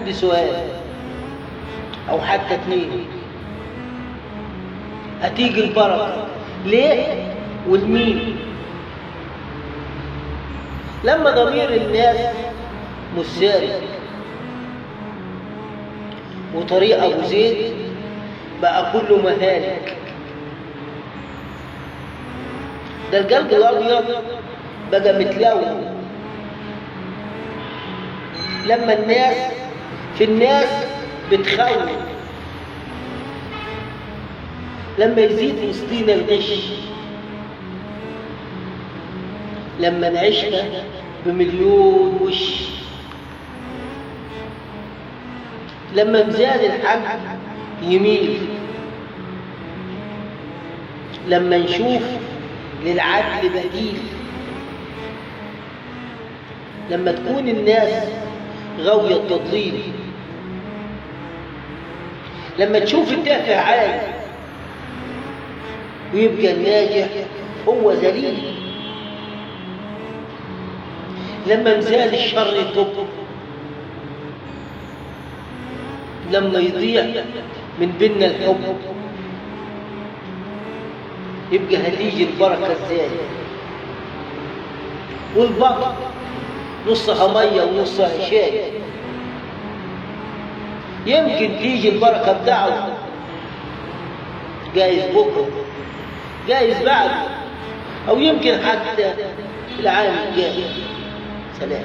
عندي سؤال او حتى اتنين، هتيجي البركة ليه والمين؟ لما ضمير الناس مش سالك وطريق ابو زيد بقى كله مهالك، ده القلب الابيض بقى متلون لما الناس في الناس بتخون، لما يزيد وسطينا الغش، لما نعيشها بمليون وش، لما ميزان الحق يميل، لما نشوف للعدل بديل، لما تكون الناس غاوية التضليل، لما تشوف التافه عالي ويبقى الناجح هو ذليل، لما مزال الشر يطب، لما يضيع من بيننا الحب، يبقى هتيجي البركة ازاي؟ والبطن نصها مية ونصها شاي، يمكن تيجي البركة بدعوة، جايز بكرة جايز بعد، أو يمكن حتى العام الجاي. سلام.